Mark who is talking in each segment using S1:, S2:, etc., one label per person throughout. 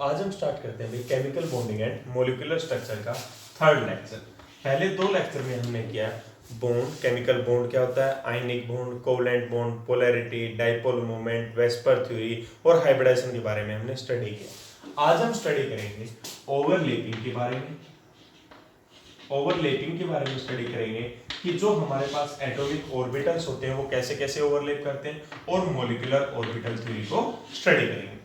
S1: आज हम स्टार्ट करते हैं भाई chemical bonding and molecular structure का थर्ड लेक्चर। पहले दो लेक्चर में हमने किया बॉन्ड, केमिकल बॉन्ड क्या होता है, ionic bond, covalent bond, polarity, dipole movement, VSEPR theory और हाइब्रिडाइजेशन के बारे में हमने स्टडी किया। आज हम स्टडी करेंगे ओवरलैपिंग के बारे में। ओवरलैपिंग के बारे में स्टडी करेंगे कि जो हमारे पास एटॉमिक ऑर्बिटल्स होते हैं वो कैसे कैसे ओवरलैप करते हैं, और मॉलिक्यूलर ऑर्बिटल थ्योरी को स्टडी करेंगे।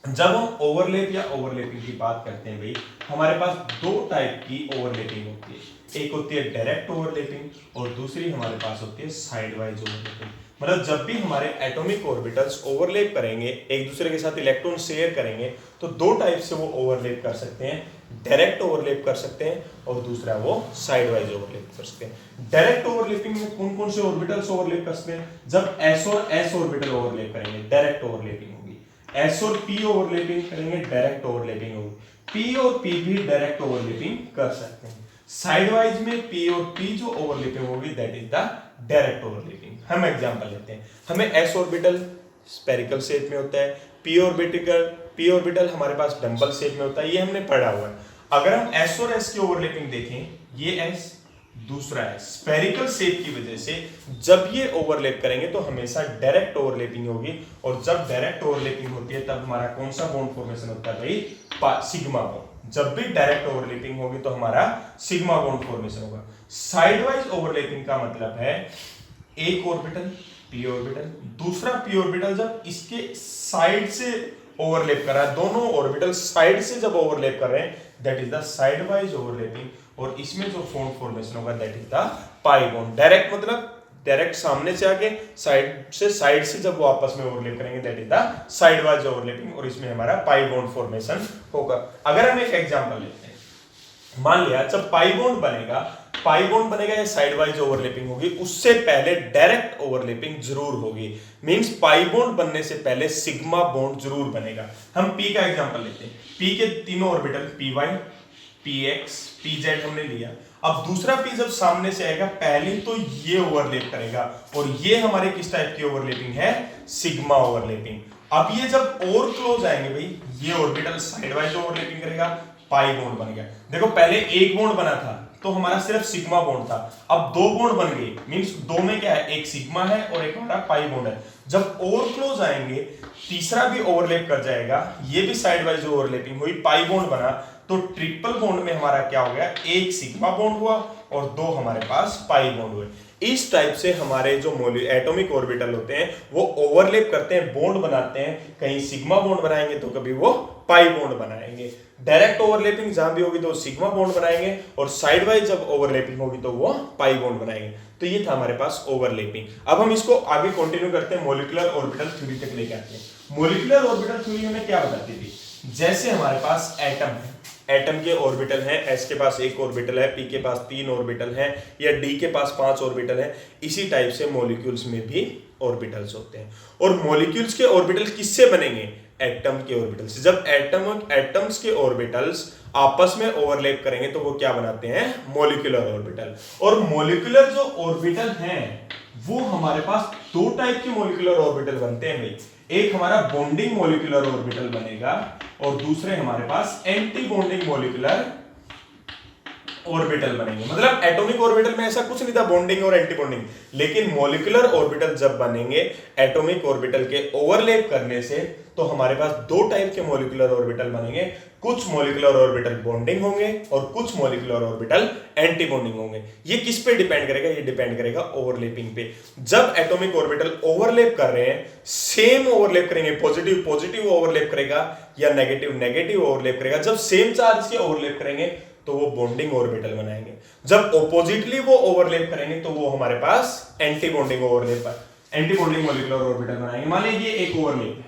S1: जब हम ओवरलैप या ओवरलैपिंग की बात करते हैं भाई, हमारे पास दो टाइप की ओवरलैपिंग होती है। एक होती है डायरेक्ट ओवरलैपिंग और दूसरी हमारे पास होती है साइड वाइज ओवरलैपिंग। मतलब जब भी हमारे एटॉमिक ऑर्बिटल्स ओवरलैप करेंगे, एक दूसरे के साथ इलेक्ट्रॉन शेयर करेंगे, तो दो टाइप से वो ओवरलैप कर सकते हैं। डायरेक्ट ओवरलैप कर सकते हैं और दूसरा वो साइड वाइज ओवरलैप कर सकते हैं। डायरेक्ट ओवरलैपिंग में कौन कौन से ऑर्बिटल्स ओवरलैप कर सकते हैं? जब s और s ऑर्बिटल ओवरलैप करेंगे डायरेक्ट ओवरलैपिंग होगी। s और p ओवरलैपिंग करेंगे डायरेक्ट ओवरलैपिंग होगी। p और p भी डायरेक्ट ओवरलैपिंग कर सकते हैं। साइड वाइज में p और p जो ओवरलैपिंग होगी that is the direct overlapping. हम एग्जांपल लेते हैं। हमें s ऑर्बिटल स्फेरिकल शेप में होता है, p ऑर्बिटल हमारे पास डंबल शेप में होता है, ये हमने पढ़ा हुआ है। अगर हम s और s की ओवरलैपिंग देखें, ये s दूसरा है, स्फेरिकल शेप की वजह से जब ये ओवरलैप करेंगे तो हमेशा डायरेक्ट ओवरलैपिंग होगी, और जब डायरेक्ट ओवरलैपिंग होती है तब हमारा कौन सा बॉन्ड फॉर्मेशन होता है भाई? Sigma bond. जब भी डायरेक्ट ओवरलैपिंग होगी तो हमारा सिग्मा बॉन्ड फॉर्मेशन होगा। साइड वाइज ओवरलैपिंग का मतलब है एक ऑर्बिटल p ऑर्बिटल, दूसरा p ऑर्बिटल जब इसके साइड से ओवरलैप कर रहा है, दोनों ऑर्बिटल साइड से जब ओवरलैप कर रहे हैं that is the side wise overlapping, और इसमें जो बॉन्ड फॉर्मेशन होगा that is the pi bond. Direct मतलब डायरेक्ट सामने से आके, साइड से जब वो आपस में ओवरलैप करेंगे that is the side wise overlapping, और इसमें हमारा पाई बॉन्ड फॉर्मेशन होगा। अगर हम एक एग्जांपल लेते हैं, मान लिया जब पाई बॉन्ड बनेगा या साइड वाइज ओवरलैपिंग होगी, उससे पहले डायरेक्ट ओवरलैपिंग जरूर होगी। मींस पाई बॉन्ड बनने से पहले सिग्मा बॉन्ड जरूर बनेगा। हम p का एग्जांपल लेते हैं। p के तीनों ऑर्बिटल py, px, pz हमने लिया। अब दूसरा p जब सामने से आएगा पहले तो ये ओवरलैप करेगा, और ये हमारे किस टाइप की ओवरलैपिंग है? Sigma overlapping. अब ये जब और क्लोज आएंगे भाई, ये ऑर्बिटल साइड वाइज ओवरलैपिंग करेगा, पाई बॉन्ड बन गया। देखो पहले एक बॉन्ड बना था तो हमारा सिर्फ सिग्मा बॉन्ड था, अब दो बॉन्ड बन गए, मींस दो में क्या है? एक सिग्मा है और एक हमारा पाई बॉन्ड है। जब और क्लोज आएंगे तीसरा भी ओवरलैप कर जाएगा, ये भी साइड वाइज ओवरलैपिंग हुई, पाई बॉन्ड बना, तो ट्रिपल बॉन्ड में हमारा क्या हो गया? एक सिग्मा बॉन्ड हुआ और दो हमारे पास पाई बॉन्ड हुए। इस टाइप से हमारे जो एटॉमिक ऑर्बिटल होते हैं वो ओवरलैप करते हैं, बॉन्ड बनाते हैं। कहीं सिग्मा बॉन्ड बनाएंगे तो कभी वो पाई बॉन्ड बनाएंगे। डायरेक्ट ओवरलैपिंग जहां भी होगी तो सिग्मा बॉन्ड बनाएंगे, और साइड वाइज जब ओवरलैपिंग होगी तो वो पाई बॉन्ड बनाएंगे। तो ये था हमारे पास ओवरलैपिंग। अब हम इसको आगे कंटिन्यू करते हैं, मॉलिक्यूलर ऑर्बिटल थ्योरी तक लेके आते हैं। मॉलिक्यूलर ऑर्बिटल थ्योरी हमें क्या बताती थी? जैसे हमारे पास एटम है, एटम के ऑर्बिटल हैं, s के पास एक ऑर्बिटल है, p के पास 3 ऑर्बिटल हैं, या d के पास 5 ऑर्बिटल हैं, इसी टाइप से मॉलिक्यूल्स में भी ऑर्बिटल्स होते हैं। और मॉलिक्यूल्स के ऑर्बिटल किससे बनेंगे? एटम के ऑर्बिटल से। जब एटम्स के ऑर्बिटल्स आपस में ओवरलैप करेंगे तो वो क्या बनाते हैं? Molecular orbital. और मॉलिक्यूलर जो ऑर्बिटल हैं वो हमारे पास दो टाइप के मॉलिक्यूलर ऑर्बिटल बनते हैं भाई। एक हमारा बॉन्डिंग मॉलिक्यूलर ऑर्बिटल बनेगा और दूसरे हमारे पास एंटी बॉन्डिंग मॉलिक्यूलर ऑर्बिटल बनेंगे। मतलब एटॉमिक ऑर्बिटल में ऐसा कुछ नहीं था बॉन्डिंग और एंटी बॉन्डिंग, लेकिन मॉलिक्यूलर ऑर्बिटल जब बनेंगे एटॉमिक ऑर्बिटल के ओवरलैप करने से तो हमारे पास दो टाइप के मॉलिक्यूलर ऑर्बिटल बनेंगे। कुछ मॉलिक्यूलर ऑर्बिटल बॉन्डिंग होंगे और कुछ मॉलिक्यूलर ऑर्बिटल एंटी बॉन्डिंग होंगे। ये किस पे डिपेंड करेगा? ये डिपेंड करेगा ओवरलैपिंग पे। जब एटॉमिक ऑर्बिटल ओवरलैप कर रहे हैं, सेम ओवरलैप करेंगे, पॉजिटिव पॉजिटिव ओवरलैप करेगा या नेगेटिव नेगेटिव ओवरलैप करेंगे। जब सेम चार्ज के ओवरलैप करेंगे तो वो बॉन्डिंग ऑर्बिटल बनाएंगे। जब ऑपोजिटली वो ओवरलैप करेंगे तो वो हमारे पास एंटी बॉन्डिंग मॉलिक्यूलर ऑर्बिटल बनाएंगे। मान लीजिए ये एक ओवरलैप है,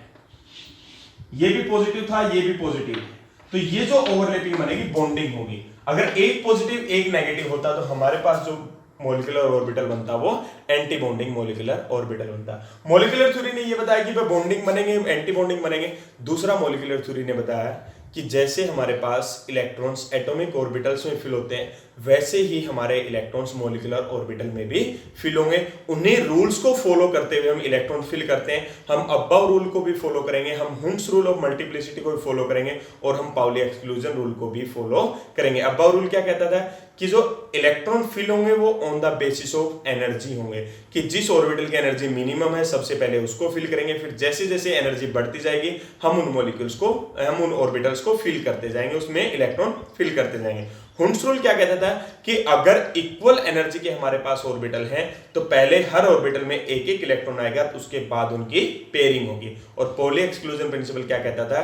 S1: ये भी पॉजिटिव था, ये भी पॉजिटिव है, तो ये जो ओवरलैपिंग बनेगी बॉन्डिंग होगी। अगर एक पॉजिटिव एक नेगेटिव होता तो हमारे पास जो मॉलिक्यूलर ऑर्बिटल बनता वो एंटी बॉन्डिंग मॉलिक्यूलर ऑर्बिटल बनता। मॉलिक्यूलर थ्योरी ने ये बताया कि बॉन्डिंग बनेंगे, एंटी बॉन्डिंग बनेंगे। दूसरा मॉलिक्यूलर थ्योरी ने बताया कि जैसे हमारे पास इलेक्ट्रॉन्स एटॉमिक ऑर्बिटल्स में फिल होते हैं, वैसे ही हमारे इलेक्ट्रॉन्स मॉलिक्यूलर ऑर्बिटल में भी फिल होंगे। उन्हीं रूल्स को फॉलो करते हुए हम इलेक्ट्रॉन फिल करते हैं। हम अब्बाव रूल को भी फॉलो करेंगे, हम हुंस रूल ऑफ मल्टीप्लिसिटी को भी फॉलो करेंगे और हम पाउली एक्सक्लूजन रूल को भी फॉलो करेंगे। अब्बाव रूल क्या कहता था कि जो इलेक्ट्रॉन फिल होंगे वो on the basis of energy होंगे, कि जिस ऑर्बिटल की एनर्जी मिनिमम है सबसे पहले उसको फिल करेंगे, फिर जैसे जैसे एनर्जी बढ़ती जाएगी हम उन ऑर्बिटल्स को फिल करते जाएंगे, उसमें इलेक्ट्रॉन फिल करते जाएंगे। हुंस रूल क्या कहता था कि अगर इक्वल एनर्जी के हमारे पास ऑर्बिटल हैं तो पहले हर ऑर्बिटल में एक एक इलेक्ट्रॉन आएगा, तो उसके बाद उनकी पेयरिंग होगी। और पॉली एक्सक्लूजन प्रिंसिपल क्या कहता था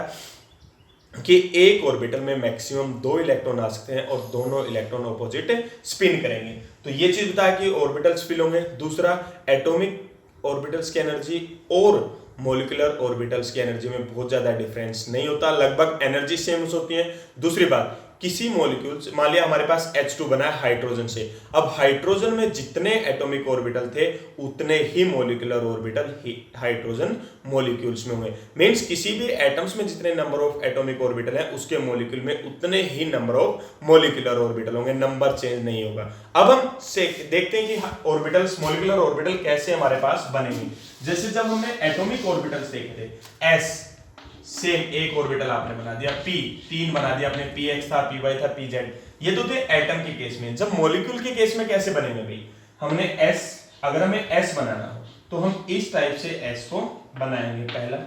S1: कि एक ऑर्बिटल में मैक्सिमम 2 इलेक्ट्रॉन आ सकते हैं और दोनों इलेक्ट्रॉन ऑपोजिट स्पिन करेंगे। तो ये चीज बताया कि ऑर्बिटल्स फिल होंगे। दूसरा, एटॉमिक ऑर्बिटल्स की एनर्जी और मॉलिक्यूलर ऑर्बिटल्स की एनर्जी में बहुत ज्यादा डिफरेंस नहीं होता, लगभग एनर्जी सेम होती है। दूसरी बात, किसी मॉलिक्यूल, मान लिया हमारे पास H2 बना है हाइड्रोजन से, अब हाइड्रोजन में जितने एटॉमिक ऑर्बिटल थे उतने ही मॉलिक्यूलर ऑर्बिटल हाइड्रोजन मॉलिक्यूल्स में हुए। मींस किसी भी एटम्स में जितने नंबर ऑफ एटॉमिक ऑर्बिटल है उसके मॉलिक्यूल में उतने ही नंबर ऑफ मॉलिक्यूलर ऑर्बिटल होंगे, नंबर चेंज नहीं होगा। अब हम देखते हैं कि ऑर्बिटल्स, मॉलिक्यूलर ऑर्बिटल कैसे हमारे पास बनेंगे। जैसे जब हमने एटॉमिक ऑर्बिटल्स देखे थे, S सेम एक ऑर्बिटल आपने बना दिया, P 3 बना दिया आपने, Px था, Py था, Pz, ये तो थे एटम के केस में। जब मॉलिक्यूल के केस में कैसे बनेंगे भाई, हमने S, अगर हमें S बनाना हो तो हम इस टाइप से S को बनाएंगे। पहला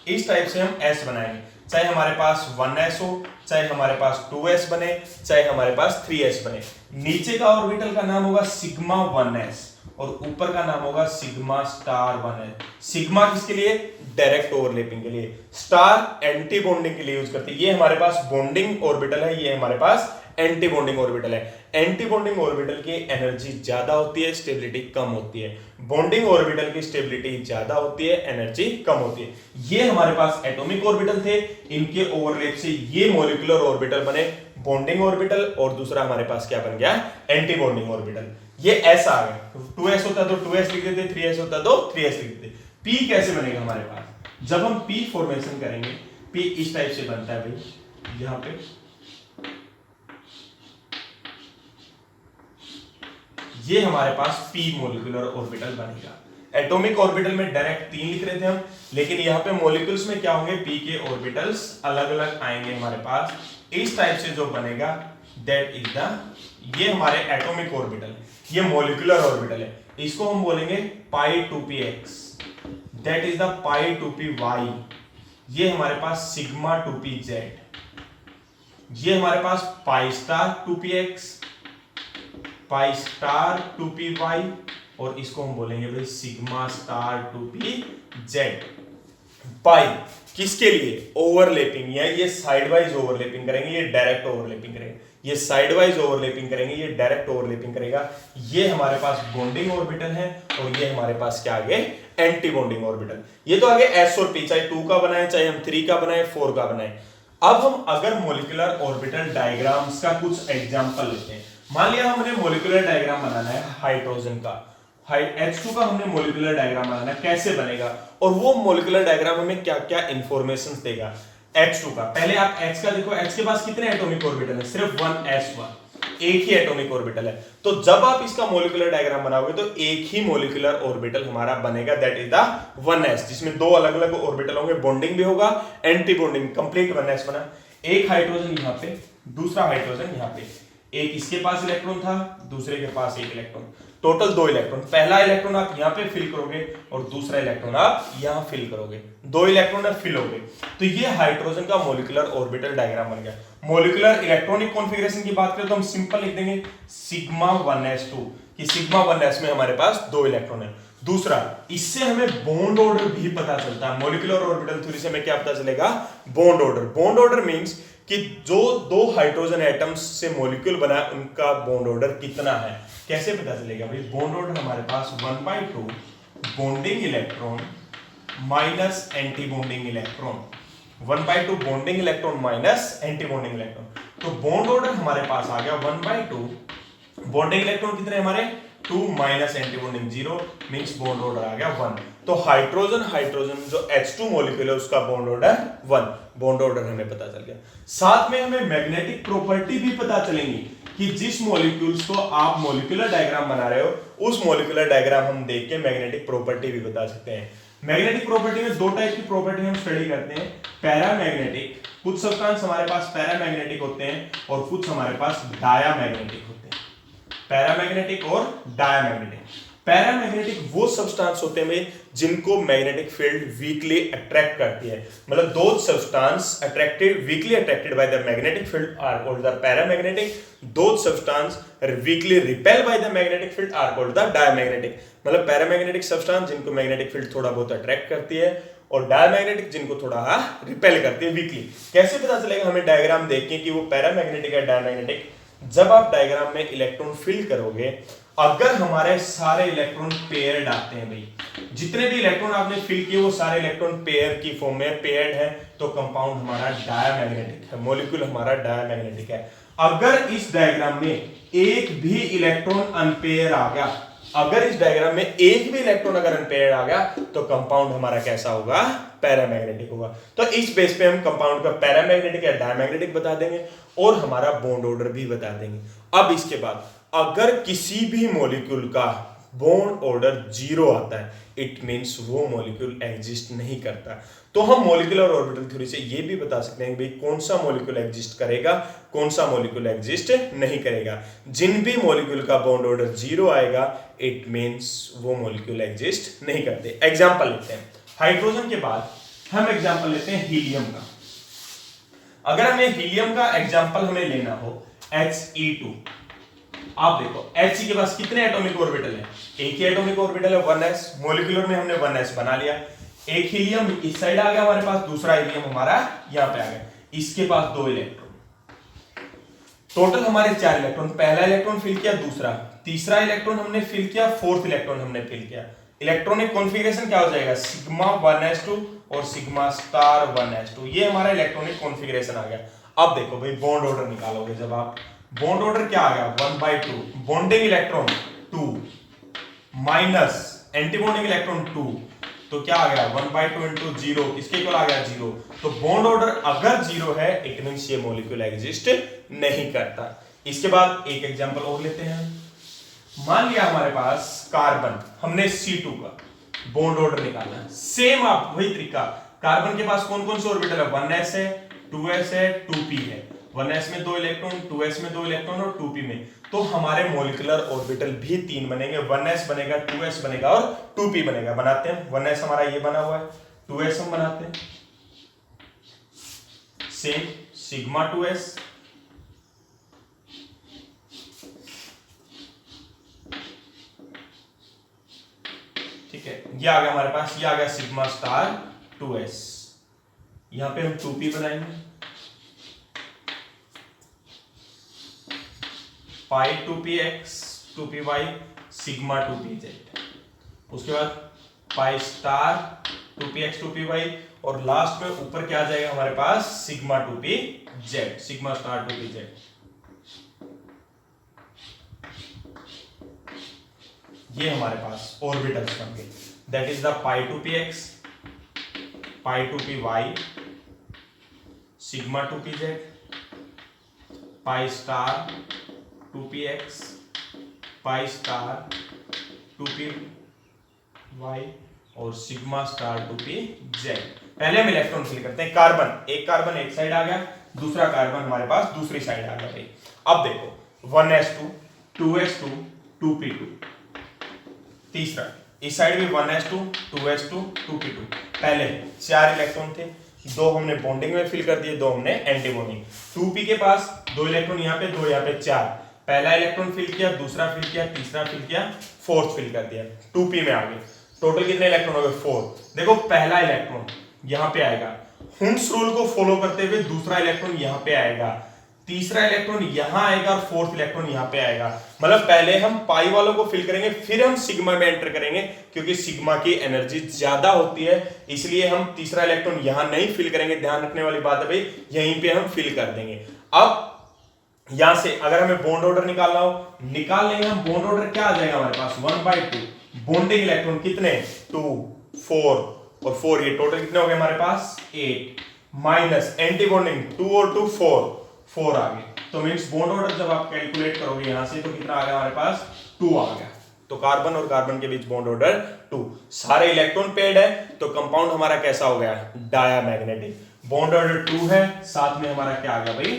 S1: इस टाइप से हम S बनाएंगे, चाहे हमारे पास 1s हो, चाहे हमारे पास 2s बने, चाहे हमारे पास 3s बने। नीचे का ऑर्बिटल का नाम होगा सिग्मा 1s और ऊपर का नाम होगा सिग्मा स्टार 1s। सिग्मा किसके लिए, डायरेक्ट ओवरलैपिंग के लिए, स्टार एंटी बॉन्डिंग के लिए यूज करते हैं। ये हमारे पास बॉन्डिंग ऑर्बिटल है, ये हमारे पास एंटी बॉन्डिंग ऑर्बिटल है। एंटी बॉन्डिंग ऑर्बिटल की एनर्जी ज्यादा होती है, स्टेबिलिटी कम होती है। बॉन्डिंग ऑर्बिटल की स्टेबिलिटी ज्यादा होती है, एनर्जी कम होती है। ये हमारे पास एटॉमिक ऑर्बिटल थे, इनके ओवरलैप से ये मॉलिक्यूलर ऑर्बिटल बने, बॉन्डिंग ऑर्बिटल, और दूसरा हमारे पास क्या बन गया, एंटी बॉन्डिंग ऑर्बिटल। ये S आ गया, 2s होता तो 2s लिख देते, 3s होता तो 3s लिख देते। P कैसे बनेगा हमारे पास, जब हम P फॉर्मेशन करेंगे, P इस टाइप से बनता है भाई, यहां पे ये हमारे पास P मॉलिक्यूलर ऑर्बिटल बनेगा। एटॉमिक ऑर्बिटल में डायरेक्ट 3 लिख रहे थे हम, लेकिन यहाँ पे मॉलिक्यूल्स में क्या होंगे, P के ऑर्बिटल्स अलग अलग आएंगे हमारे पास। इस टाइप से जो बनेगा दैट इज द, ये हमारे एटॉमिक ऑर्बिटल, ये मॉलिक्यूलर ऑर्बिटल है, इसको हम बोलेंगे पाई 2px, that is the pi 2py। ये हमारे पास सिग्मा 2pz, ये हमारे पास पाई स्टार 2px, पाई स्टार 2py, और इसको हम बोलेंगे भाई सिग्मा स्टार 2pz। पाई किसके लिए, ओवरलैपिंग, या ये साइड वाइज ओवरलैपिंग करेंगे, ये डायरेक्ट ओवरलैपिंग करेंगे, ये साइड वाइज ओवरलैपिंग करेंगे, ये डायरेक्ट ओवरलैपिंग करेगा। ये हमारे पास बॉन्डिंग ऑर्बिटल है और ये हमारे पास क्या आगे, एंटी बॉन्डिंग ऑर्बिटल। ये तो आगे S और P, चाहे 2 का बनाए, चाहे हम 3 का बनाए, 4 का बनाए। अब हम अगर मॉलिक्यूलर ऑर्बिटल डायग्राम्स का कुछ एग्जांपल लेते हैं। मान लिया हमने मॉलिक्यूलर डायग्राम बनाना है हाइड्रोजन का, H2 का हमने मॉलिक्यूलर डायग्राम बनाना है, कैसे बनेगा, और वो मॉलिक्यूलर डायग्राम हमें क्या क्या इंफॉर्मेशन देगा। H2 का, पहले आप H का देखो, H के पास कितने एटॉमिक ऑर्बिटल है, सिर्फ 1s1, एक ही एटॉमिक ऑर्बिटल है। तो जब आप इसका मॉलिक्यूलर डायग्राम बनाओगे तो एक ही मॉलिक्यूलर ऑर्बिटल हमारा बनेगा, दैट इज द 1s, जिसमें 2 अलग अलग ऑर्बिटल होंगे, बॉन्डिंग भी होगा, एंटी बॉन्डिंग, कंप्लीट 1s बना। एक हाइड्रोजन यहाँ पे, दूसरा हाइड्रोजन यहाँ पे, एक इसके पास इलेक्ट्रॉन था, दूसरे के पास एक इलेक्ट्रॉन, टोटल 2 इलेक्ट्रॉन। पहला इलेक्ट्रॉन आप यहाँ पे फिल करोगे और दूसरा इलेक्ट्रॉन आप यहाँ फिल करोगे, 2 इलेक्ट्रॉन फिल हो गए। तो ये हाइड्रोजन का मॉलिक्यूलर ऑर्बिटल डायग्राम बन गया। मॉलिक्यूलर इलेक्ट्रॉनिक कॉन्फ़िगरेशन की बात करें तो हम सिंपल लिख देंगे सिग्मा 1s2, कि सिग्मा 1s में हमारे पास 2 इलेक्ट्रॉन है। दूसरा, इससे हमें बॉन्ड ऑर्डर भी पता चलता है। मॉलिक्यूलर ऑर्बिटल थ्योरी से हमें क्या पता चलेगा, bond order. Bond order means कि जो 2 हाइड्रोजन एटम्स से मॉलिक्यूल बना है उनका बॉन्ड ऑर्डर कितना है, कैसे पता चलेगा भाई। बॉन्ड ऑर्डर हमारे पास 1/2 bonding electron minus anti bonding electron, 1/2 bonding electron minus anti bonding electron. तो बॉन्ड ऑर्डर हमारे पास आ गया 1/2, बॉन्डिंग इलेक्ट्रॉन कितने हमारे 2 minus anti bonding 0 means bond order आ गया 1। तो हाइड्रोजन हाइड्रोजन जो H2 मॉलिक्यूल है उसका बॉन्ड ऑर्डर 1, बॉन्ड ऑर्डर हमें पता चल गया। साथ में हमें मैग्नेटिक प्रॉपर्टी भी पता चलेंगी कि जिस मॉलिक्यूल्स को आप मॉलिक्यूलर डायग्राम बना रहे हो उस मॉलिक्यूलर डायग्राम हम देख के मैग्नेटिक प्रॉपर्टी भी बता सकते हैं। मैग्नेटिक प्रॉपर्टी में दो टाइप की प्रॉपर्टी हम स्टडी करते हैं, पैरामैग्नेटिक, कुछ सब्सटेंस हमारे पास पैरामैग्नेटिक होते हैं और कुछ हमारे पास डायामैग्नेटिक होते हैं। पैरामैग्नेटिक और डायामैग्नेटिक। पैरामैग्नेटिक वो सब्सटेंस होते हैं जिनको मैग्नेटिक फील्ड वीकली अट्रैक्ट करती है, मतलब दो substance attracted weakly attracted by the magnetic field are called the paramagnetic, दो substance weakly repel by the magnetic field are called the diamagnetic. मतलब पैरामैग्नेटिक सब्सटेंस जिनको मैग्नेटिक फील्ड थोड़ा बहुत attract करती है और डायमैग्नेटिक जिनको थोड़ा रिपेल करती है वीकली। कैसे पता चलेगा हमें डायग्राम देख के कि वो पैरामैग्नेटिक है डायमैग्नेटिक? जब आप डायग्राम में इलेक्ट्रॉन फिल करोगे, अगर हमारे सारे इलेक्ट्रॉन पेयर्ड आते हैं भाई, जितने भी इलेक्ट्रॉन आपने फिल किए वो सारे इलेक्ट्रॉन पेयर की फॉर्म में पेयर्ड है, तो कंपाउंड हमारा डायमैग्नेटिक है, मॉलिक्यूल हमारा डायमैग्नेटिक है। अगर इस डायग्राम में एक भी इलेक्ट्रॉन अनपेयर आ गया, अगर इस डायग्राम में एक भी इलेक्ट्रॉन अगर अनपेयर आ गया तो कंपाउंड हमारा कैसा होगा? पैरामैग्नेटिक होगा। तो इस बेस पे हम कंपाउंड का पैरामैग्नेटिक या डायमैग्नेटिक बता देंगे और हमारा बॉन्ड ऑर्डर भी बता देंगे। अब इसके बाद अगर किसी भी मॉलिक्यूल का बॉन्ड ऑर्डर 0 आता है, इट मींस वो मॉलिक्यूल एग्जिस्ट नहीं करता। तो हम मॉलिक्यूलर ऑर्बिटल थ्योरी से ये भी बता सकते हैं कि भाई कौन सा मॉलिक्यूल एग्जिस्ट करेगा, कौन सा मॉलिक्यूल एग्जिस्ट नहीं करेगा। जिन भी मॉलिक्यूल का बॉन्ड ऑर्डर 0 आएगा, इट मींस वो मॉलिक्यूल एग्जिस्ट नहीं करते। एग्जांपल लेते हैं, हाइड्रोजन के बाद हम एग्जांपल लेते हैं हीलियम का। अगर हमें हीलियम का एग्जांपल हमें लेना हो He2, आप देखो He के पास कितने एटॉमिक ऑर्बिटल है? एक ही एटॉमिक ऑर्बिटल है 1s, मॉलिक्यूलर में हमने 1s बना लिया। एक हीलियम इस साइड आ गया हमारे पास, दूसरा हीलियम हमारा यहां पे आ गया, इसके पास 2 इलेक्ट्रॉन, टोटल हमारे 4 इलेक्ट्रॉन। पहला इलेक्ट्रॉन फिल किया, दूसरा, तीसरा इलेक्ट्रॉन हमने फिल किया, फोर्थ इलेक्ट्रॉन हमने फिल किया। इलेक्ट्रॉनिक कॉन्फ़िगरेशन क्या हो जाएगा? सिग्मा 1s2 और सिग्मा स्टार 1s2, ये हमारा इलेक्ट्रॉनिक कॉन्फ़िगरेशन आ गया। अब देखो भाई बॉन्ड ऑर्डर निकालोगे, जब आप बॉन्ड ऑर्डर क्या आ गया? 1/2, bonding electron 2 minus anti bonding electron 2, तो क्या आ गया? 1/2 इंटू 0, किसके इक्वल आ गया? 0। तो बॉन्ड ऑर्डर अगर 0 है, इट मींस ये मॉलिक्यूल एग्जिस्ट नहीं करता। इसके बाद एक एग्जांपल और लेते हैं। मान लिया हमारे पास कार्बन, हमने C2 का बॉन्ड ऑर्डर निकालना है। सेम आप वही तरीका, कार्बन के पास कौन कौन से ऑर्बिटल है? 1s है, 2s है, 2p है। 1s में 2 इलेक्ट्रॉन, 2s में 2 इलेक्ट्रॉन और 2p में, तो हमारे मॉलिक्यूलर ऑर्बिटल भी 3 बनेंगे, 1s बनेगा, 2s बनेगा और 2p बनेगा। बनाते हैं, 1s हमारा ये बना हुआ है, 2s हम बनाते हैं, सेम सिग्मा 2s, ठीक है, ये आ गया हमारे पास, ये आ गया सिग्मा स्टार 2s। यहां पे हम 2p बनाएंगे, पाई 2px 2py सिग्मा 2pz, उसके बाद पाई स्टार 2px 2py और लास्ट में ऊपर क्या आ जाएगा हमारे पास? Sigma 2pz, sigma star 2pz। ये हमारे पास ऑर्बिटल्स बन गए, that is the pi 2px, pi 2py, sigma 2pz, pi star 2px, pi star 2py और सिग्मा स्टार 2pz। पहले हम इलेक्ट्रॉन फिल करते हैं। कार्बन एक साइड आ गया, दूसरा कार्बन हमारे पास दूसरी साइड आ गया भाई। अब देखो 1s2 2s2 2p2, तीसरा इस साइड भी 1s2 2s2 2p2। पहले 4 इलेक्ट्रॉन थे, 2 हमने बॉन्डिंग में फिल कर दिए, 2 हमने एंटी बॉन्डिंग। 2p के पास 2 इलेक्ट्रॉन यहाँ पे, 2 यहाँ पे, 4। पहला इलेक्ट्रॉन फिल किया, दूसरा फिल किया, तीसरा फिल किया, फोर्थ फिल कर दिया, 2p में आ गए। टोटल कितने इलेक्ट्रॉन हो गए? 4। देखो पहला इलेक्ट्रॉन यहाँ पे आएगा, हुंस रूल को फॉलो करते हुए दूसरा इलेक्ट्रॉन यहाँ पे आएगा, तीसरा इलेक्ट्रॉन यहाँ आएगा और फोर्थ इलेक्ट्रॉन यहाँ पे आएगा। मतलब पहले हम पाई वालों को फिल करेंगे, फिर हम सिग्मा में एंटर करेंगे, क्योंकि सिग्मा की एनर्जी ज्यादा होती है, इसलिए हम तीसरा इलेक्ट्रॉन यहाँ नहीं फिल करेंगे। ध्यान रखने वाली बात है भाई, यहीं पे हम फिल कर देंगे। अब यहां से अगर हमें बॉन्ड ऑर्डर निकालना हो, निकाल लेंगे हम। बॉन्ड ऑर्डर क्या आ जाएगा हमारे पास 1/2, बॉन्डिंग इलेक्ट्रॉन कितने 2 4 और 4, ये टोटल कितने हो गए हमारे पास 8, माइनस एंटी बॉन्डिंग 2 और 2 4 आ गए। तो मींस बॉन्ड ऑर्डर जब आप कैलकुलेट करोगे यहां से तो कितना आ गया हमारे पास 2 आ गया। तो कार्बन और कार्बन के बीच बॉन्ड ऑर्डर 2, सारे इलेक्ट्रॉन पेयर्ड है तो कंपाउंड हमारा कैसा हो गया डायामैग्नेटिक। बॉन्ड ऑर्डर 2 है, साथ में हमारा क्या आ गया भाई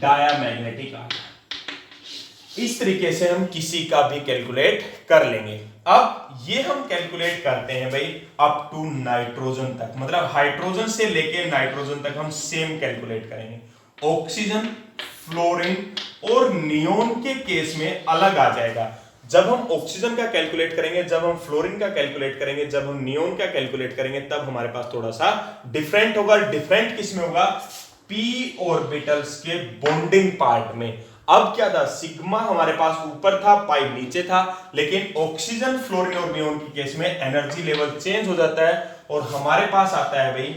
S1: डायामैग्नेटिक आ गया। इस तरीके से हम किसी का भी कैलकुलेट कर लेंगे। अब ये हम कैलकुलेट करते हैं भाई अप टू नाइट्रोजन तक, मतलब हाइड्रोजन से लेके नाइट्रोजन तक हम सेम कैलकुलेट करेंगे। ऑक्सीजन, फ्लोरीन और नियोन के केस में अलग आ जाएगा। जब हम ऑक्सीजन का कैलकुलेट करेंगे, जब हम फ्लोरीन का कैलकुलेट करेंगे, जब हम नियोन का कैलकुलेट करेंगे, तब हमारे पास थोड़ा सा डिफरेंट होगा। डिफरेंट किस में होगा पी ऑर्बिटल्स के बॉन्डिंग पार्ट में। अब क्या था सिग्मा हमारे पास ऊपर था, पाई नीचे था, लेकिन ऑक्सीजन, फ्लोरीन और नियोन के केस में एनर्जी लेवल चेंज हो जाता है और हमारे पास आता है भाई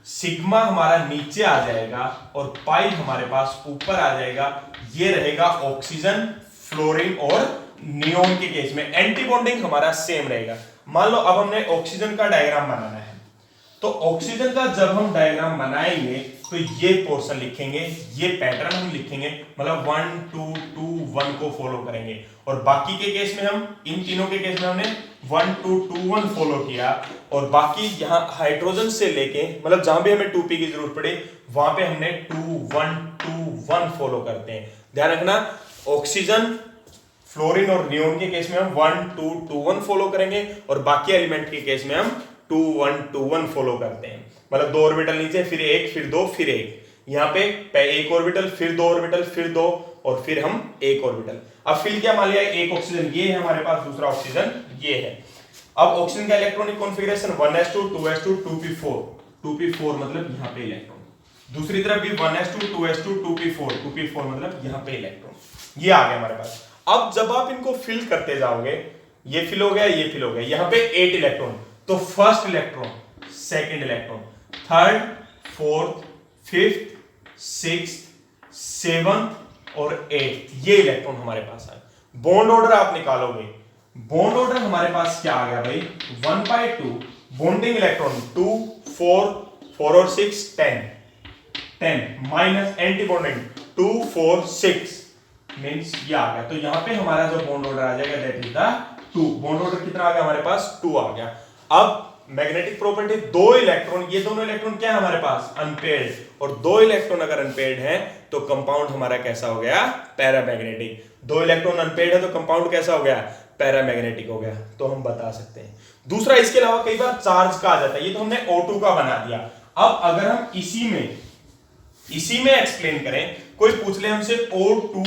S1: सिग्मा हमारा नीचे आ जाएगा और पाई हमारे पास ऊपर आ जाएगा। ये रहेगा ऑक्सीजन, फ्लोरीन और नियोन के केस में। एंटी बॉन्डिंग हमारा सेम रहेगा। मान लो अब हमने ऑक्सीजन का डायग्राम बनाना है, तो ऑक्सीजन का जब हम डायग्राम बनाएंगे तो ये पोर्शन लिखेंगे, ये पैटर्न हम लिखेंगे, मतलब 1 2 2 1 को फॉलो करेंगे। और बाकी के केस में हम इन तीनों के केस में हमने 1 2 2 1 फॉलो किया और बाकी यहाँ हाइड्रोजन से लेके मतलब जहां भी हमें 2p की जरूरत पड़े वहां पे हमने 2 1 2 1 फॉलो करते हैं। ध्यान रखना ऑक्सीजन, फ्लोरीन और नियोन के केस में हम 1 2 2 1 फॉलो करेंगे और बाकी एलिमेंट के केस में हम 2 1 2 1 फॉलो करते हैं। मतलब 2 ऑर्बिटल नीचे, फिर 1 फिर 2 फिर 1, यहाँ पे 1 ऑर्बिटल फिर 2 ऑर्बिटल फिर 2 और फिर हम 1 ऑर्बिटल। अब फिर क्या मान लिया एक ऑक्सीजन ये है हमारे पास, दूसरा ऑक्सीजन ये है। अब ऑक्सीजन का electronic configuration 1s2 2s2 2p4, 2p4 मतलब यहाँ पे इलेक्ट्रॉन, दूसरी तरफ भी 1s2 2s2 2p4 मतलब यहाँ पे इलेक्ट्रॉन। ये आ गया हमारे पास। अब जब आप इनको फिल करते जाओगे, ये फिल हो गया, ये फिल हो गया, यहाँ पे 8 इलेक्ट्रॉन, तो first electron, second electron, third, fourth, fifth, sixth, seventh और 8th ये इलेक्ट्रॉन हमारे पास आए। बॉन्ड ऑर्डर आप निकालोगे, बॉन्ड ऑर्डर हमारे पास क्या आ गया भाई 1/2, बॉन्डिंग इलेक्ट्रॉन 2 4 और 6 10 माइनस एंटी बॉन्डिंग 2 4 6 मींस ये आ गया। तो यहां पे हमारा जो बॉन्ड ऑर्डर आ जाएगा that is the 2। Bond order कितना आ गया हमारे पास 2 आ गया। अब मैग्नेटिक प्रॉपर्टी, 2 इलेक्ट्रॉन, ये दोनों इलेक्ट्रॉन क्या है हमारे पास अनपेयर्ड, और 2 इलेक्ट्रॉन अगर अनपेयर्ड है तो कंपाउंड हमारा कैसा हो गया पैरामैग्नेटिक। 2 इलेक्ट्रॉन अनपेयर्ड है तो कंपाउंड कैसा हो गया पैरामैग्नेटिक हो गया। तो हम बता सकते हैं। दूसरा इसके अलावा कई बार चार्ज का आ जाता है, ये तो हमने O2 का बना दिया। अब अगर हम इसी में एक्सप्लेन करें, कोई पूछ ले हमसे O2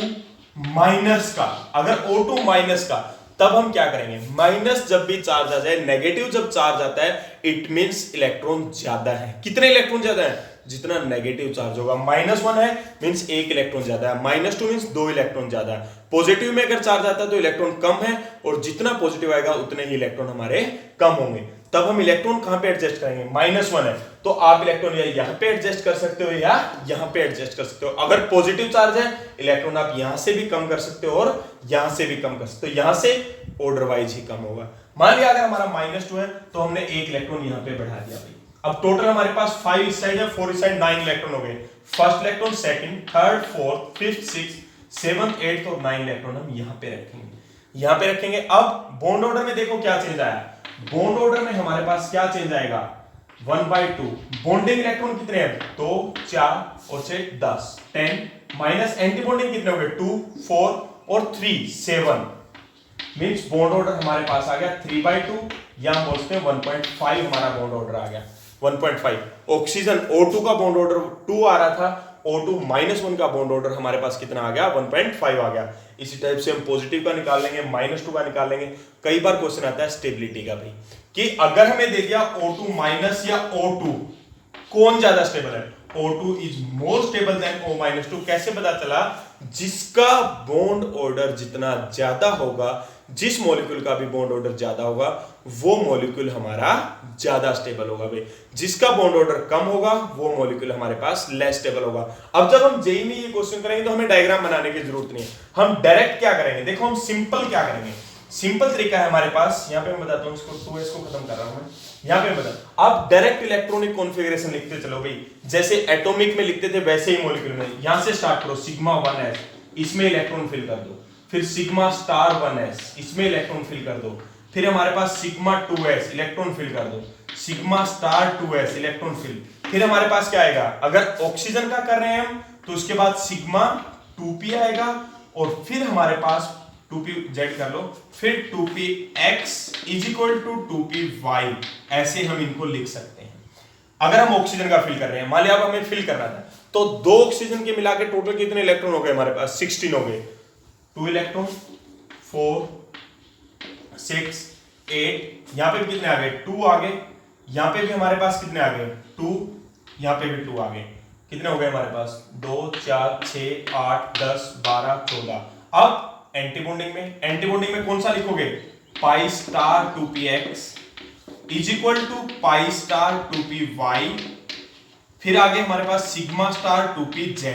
S1: माइनस का, अगर O2 माइनस का, तब हम क्या करेंगे माइनस जब भी चार्ज आ जाए, नेगेटिव जब चार्ज आता है इट मींस इलेक्ट्रॉन ज्यादा है। कितने इलेक्ट्रॉन ज्यादा है जितना नेगेटिव चार्ज होगा। -1 है मींस 1 इलेक्ट्रॉन ज्यादा है, -2 मींस 2 इलेक्ट्रॉन ज्यादा है। पॉजिटिव में अगर चार्ज आता है तो इलेक्ट्रॉन कम है और जितना पॉजिटिव आएगा उतने ही इलेक्ट्रॉन हमारे कम होंगे। तब हम इलेक्ट्रॉन कहां पे एडजस्ट करेंगे, -1 है तो आप इलेक्ट्रॉन या यहां पे एडजस्ट कर सकते हो या यहां पे एडजस्ट कर सकते हो। अगर पॉजिटिव चार्ज है इलेक्ट्रॉन आप यहां से भी कम कर सकते हो और यहां से भी कम कर सकते हो, यहां से ऑर्डर वाइज ही कम होगा। मान लिया अगर हमारा -2 है तो हमने 1 इलेक्ट्रॉन यहां पे बढ़ा दिया भाई। अब टोटल हमारे पास 5 इस साइड है, 4 इस साइड, 9 इलेक्ट्रॉन हो गए। First electron, second, third, fourth, fifth, sixth, seventh, 8th और 9 इलेक्ट्रॉन हम यहां पे रखेंगे। अब बॉन्ड ऑर्डर में देखो क्या चेंज आया। बॉन्ड ऑर्डर में हमारे पास क्या चेंज आएगा 1/2। बॉन्डिंग इलेक्ट्रॉन कितने हैं 2 4 और 6 10 10 माइनस एंटी बॉन्डिंग कितने हो गए 2 4 और 3 7 मींस बॉन्ड ऑर्डर हमारे पास आ गया 3/2 या हम बोलते हैं 1.5 हमारा बॉन्ड ऑर्डर आ गया 1.5। ऑक्सीजन O2 का बॉन्ड ऑर्डर 2 आ रहा था, O2 -1 का बॉन्ड ऑर्डर हमारे पास कितना आ गया 1.5 आ गया। इसी टाइप से हम पॉजिटिव का निकाल लेंगे, -2 का निकाल लेंगे। कई बार क्वेश्चन आता है स्टेबिलिटी का भी कि अगर हमें दे दिया O2 माइनस या O2 कौन ज्यादा स्टेबल है, O2 is more stable then O-2। कैसे पता चला, जिसका बॉन्ड ऑर्डर जितना ज्यादा होगा जिस मॉलिक्यूल का भी बॉन्ड ऑर्डर ज्यादा होगा वो मॉलिक्यूल हमारा ज्यादा स्टेबल होगा भाई, जिसका बॉन्ड ऑर्डर कम होगा वो मॉलिक्यूल हमारे पास लेस स्टेबल होगा। अब जब हम जेईई में ये क्वेश्चन करेंगे तो हमें डायग्राम बनाने की जरूरत नहीं है, हम डायरेक्ट क्या करेंगे, देखो हम सिंपल क्या करेंगे, सिंपल तरीका है हमारे पास, यहां पे मैं बताता हूं, इसको 2s को खत्म कर रहा हूं मैं, यहां पे बता, आप डायरेक्ट इलेक्ट्रॉनिक कॉन्फ़िगरेशन लिखते चलो भाई, जैसे एटॉमिक में लिखते थे वैसे ही मॉलिक्यूल में, यहां से स्टार्ट करो, सिग्मा 1s इसमें इलेक्ट्रॉन फिल कर दो, फिर सिग्मा स्टार 1s इसमें इलेक्ट्रॉन फिल कर दो, फिर हमारे पास सिग्मा 2s इलेक्ट्रॉन फिल कर दो, sigma star 2s electron fill, फिर हमारे पास क्या आएगा, अगर ऑक्सीजन का कर रहे हैं हम तो उसके बाद सिग्मा 2p आएगा, और फिर हमारे पास 2p z कर लो, फिर 2px is equal to 2py, ऐसे हम इनको लिख सकते हैं। अगर हम ऑक्सीजन का फिल कर रहे हैं, मान लिया अब हमें फिल करना था, तो दो ऑक्सीजन के मिला के टोटल कितने इलेक्ट्रॉन हो गए हमारे पास, 16 हो गए, 2 इलेक्ट्रॉन 4 6 8, यहां पे भी कितने आ गए, 2 आ गए, यहां पे भी हमारे पास कितने आ गए, 2, यहां पे भी 2 आ गए, कितने हो गए हमारे पास, 2 4 6 8 10 12 14। अब एंटीबॉन्डिंग में कौन सा लिखोगे, pi star 2px is equal to pi star 2py, फिर आगे हमारे पास सिग्मा स्टार 2pz।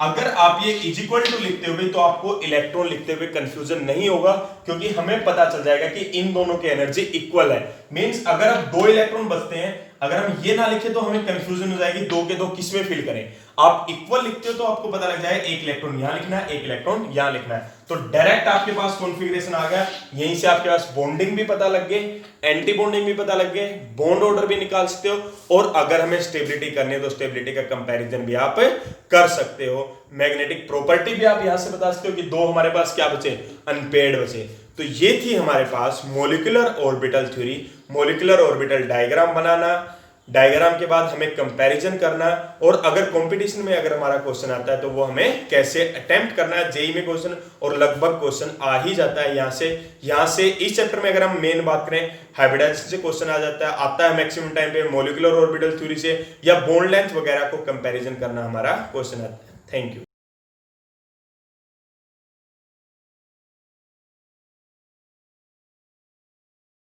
S1: अगर आप ये इज इक्वल टू लिखते हुए तो आपको इलेक्ट्रॉन लिखते हुए कंफ्यूजन नहीं होगा, क्योंकि हमें पता चल जाएगा कि इन दोनों की एनर्जी इक्वल है। मींस अगर अब 2 इलेक्ट्रॉन बचते हैं, अगर हम ये ना लिखे तो हमें कंफ्यूजन हो जाएगी 2 के 2 किस में फिल करें। आप इक्वल लिखते हो तो आपको पता लग जाए एक इलेक्ट्रॉन यहां लिखना है, एक इलेक्ट्रॉन यहां लिखना है, तो डायरेक्ट आपके पास कॉन्फ़िगरेशन आ गया। यहीं से आपके पास बॉन्डिंग भी पता लग गई, एंटी बॉन्डिंग भी पता लग गए, बॉन्ड ऑर्डर भी निकाल सकते हो, और अगर हमें स्टेबिलिटी करनी है तो स्टेबिलिटी का कंपैरिजन भी आप कर सकते हो। मैग्नेटिक प्रॉपर्टी भी आप यहां से बता सकते हो कि 2 हमारे पास क्या बचे, अनपेयर्ड बचे। तो ये थी हमारे पास molecular orbital theory, molecular orbital diagram बनाना, डायग्राम के बाद हमें कंपैरिजन करना, और अगर कंपटीशन में अगर हमारा क्वेश्चन आता है तो वो हमें कैसे अटेम्प्ट करना है। जेईई में क्वेश्चन और लगभग क्वेश्चन आ ही जाता है यहाँ से इस चैप्टर में अगर हम मेन बात करें हाइब्रिडाइजेशन से क्वेश्चन आता है मैक्सिमम टाइम पे, मॉलिक्यूलर ऑर्बिटल थ्योरी से या बॉन्ड लेंथ वगैरह को कंपैरिजन करना हमारा क्वेश्चन आता है। Thank you.